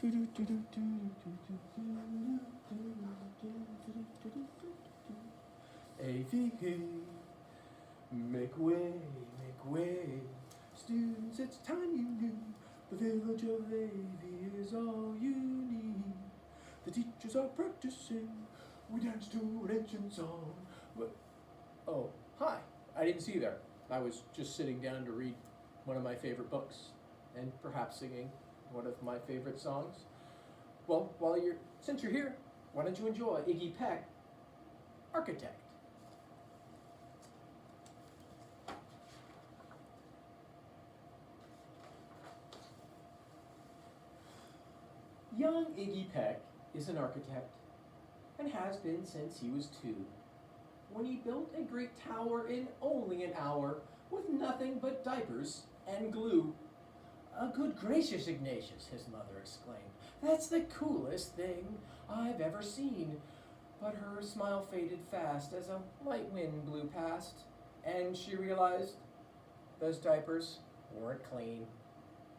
AVA, make way, make way. Students, it's time you knew. The village of AV is all you need. The teachers are practicing. We dance to an ancient song. Oh, hi. I didn't see you there. I was just sitting down to read one of my favorite books and perhaps singing one of my favorite songs. Well, since you're here, why don't you enjoy Iggy Peck, Architect. Young Iggy Peck is an architect and has been since he was 2, when he built a great tower in only an hour with nothing but diapers and glue. Good gracious, Ignatius, his mother exclaimed. That's the coolest thing I've ever seen. But her smile faded fast as a light wind blew past, and she realized those diapers weren't clean.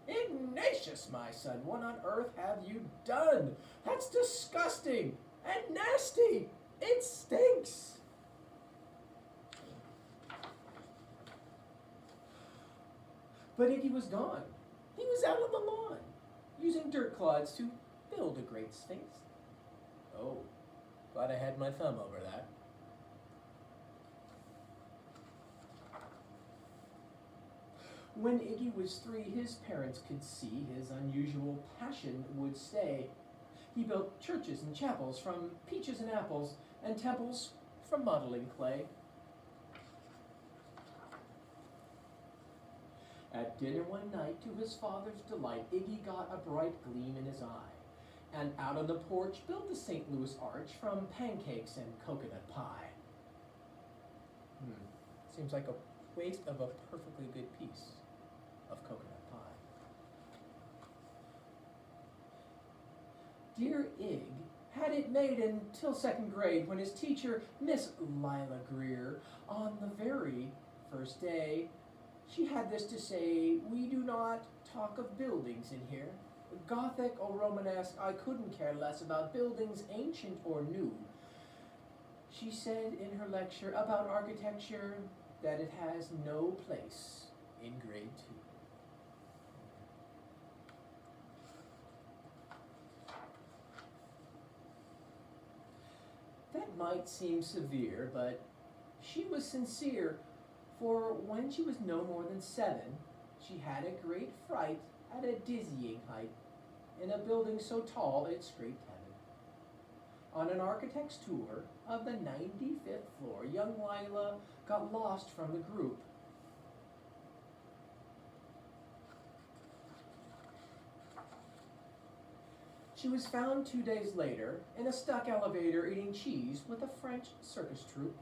Ignatius, my son, what on earth have you done? That's disgusting and nasty. It stinks. But Iggy was gone. He was out on the lawn, using dirt clods to build a great sphinx. Oh, glad I had my thumb over that. When Iggy was 3, his parents could see his unusual passion would stay. He built churches and chapels from peaches and apples, and temples from modeling clay. At dinner one night, to his father's delight, Iggy got a bright gleam in his eye, and out on the porch built the St. Louis Arch from pancakes and coconut pie. Seems like a waste of a perfectly good piece of coconut pie. Dear Ig had it made until 2nd grade, when his teacher, Miss Lila Greer, on the very first day, she had this to say: we do not talk of buildings in here. Gothic or Romanesque, I couldn't care less about buildings ancient or new. She said in her lecture about architecture that it has no place in grade 2. That might seem severe, but she was sincere, for when she was no more than 7, she had a great fright at a dizzying height in a building so tall it scraped heaven. On an architect's tour of the 95th floor, young Lila got lost from the group. She was found 2 days later in a stuck elevator eating cheese with a French circus troupe.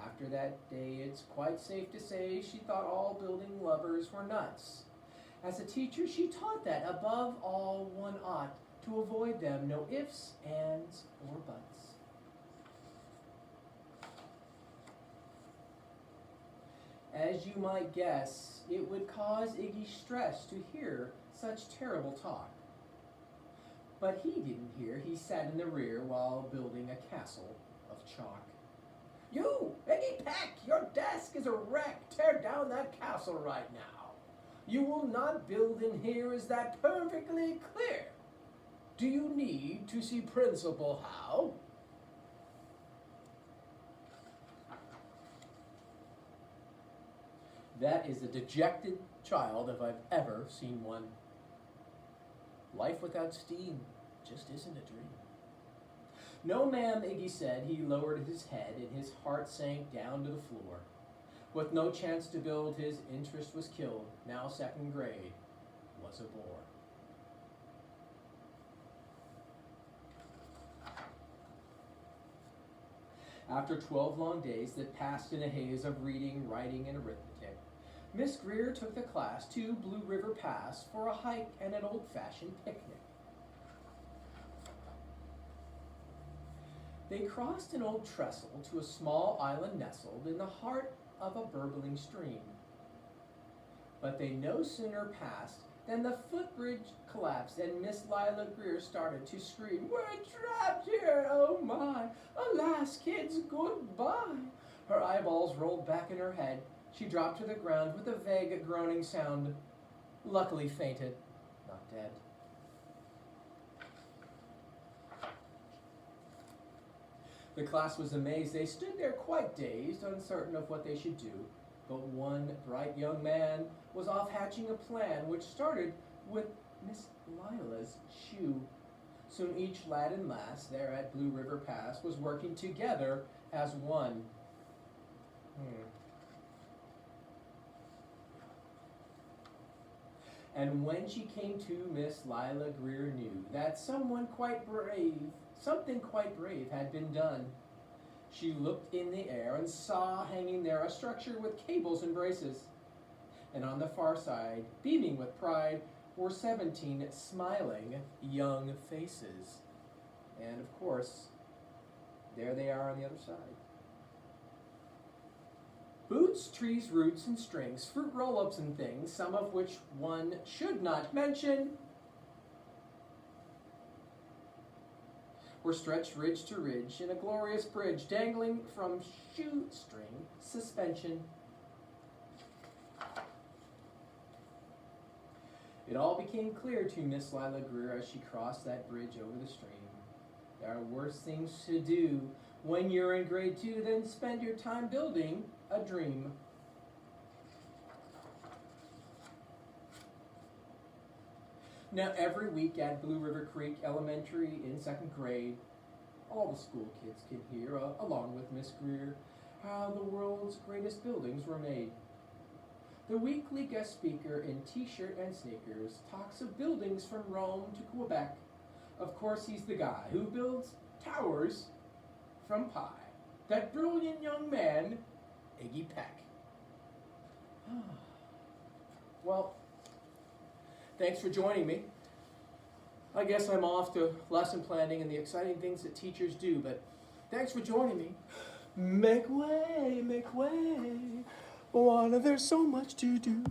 After that day, it's quite safe to say she thought all building lovers were nuts. As a teacher, she taught that, above all, one ought to avoid them, no ifs, ands, or buts. As you might guess, it would cause Iggy stress to hear such terrible talk. But he didn't hear. He sat in the rear while building a castle of chalk. You, Iggy Peck, your desk is a wreck. Tear down that castle right now. You will not build in here, is that perfectly clear? Do you need to see Principal Howe? That is a dejected child if I've ever seen one. Life without steam just isn't a dream. No, ma'am, Iggy said. He lowered his head and his heart sank down to the floor. With no chance to build, his interest was killed. Now 2nd grade was a bore. After 12 long days that passed in a haze of reading, writing, and arithmetic, Miss Greer took the class to Blue River Pass for a hike and an old-fashioned picnic. They crossed an old trestle to a small island nestled in the heart of a burbling stream. But they no sooner passed Then the footbridge collapsed and Miss Lila Greer started to scream, "We're trapped here, oh my! Alas, kids, goodbye!" Her eyeballs rolled back in her head. She dropped to the ground with a vague groaning sound. Luckily fainted, not dead. The class was amazed. They stood there quite dazed, uncertain of what they should do. But one bright young man was off hatching a plan which started with Miss Lila's shoe. Soon each lad and lass there at Blue River Pass was working together as one. And when she came to, Miss Lila Greer knew that something quite brave had been done. She looked in the air and saw hanging there a structure with cables and braces. And on the far side, beaming with pride, were 17 smiling young faces. And of course, there they are on the other side. Boots, trees, roots, and strings, fruit roll-ups and things, some of which one should not mention, were stretched ridge to ridge in a glorious bridge dangling from shoestring suspension. It all became clear to Miss Lila Greer as she crossed that bridge over the stream. There are worse things to do when you're in grade 2 than spend your time building a dream. Now, every week at Blue River Creek Elementary in 2nd grade, all the school kids can hear, along with Miss Greer, how the world's greatest buildings were made. The weekly guest speaker in t-shirt and sneakers talks of buildings from Rome to Quebec. Of course, he's the guy who builds towers from pie. That brilliant young man, Iggy Peck. Well, thanks for joining me. I guess I'm off to lesson planning and the exciting things that teachers do, but thanks for joining me. Make way, make way. There's so much to do.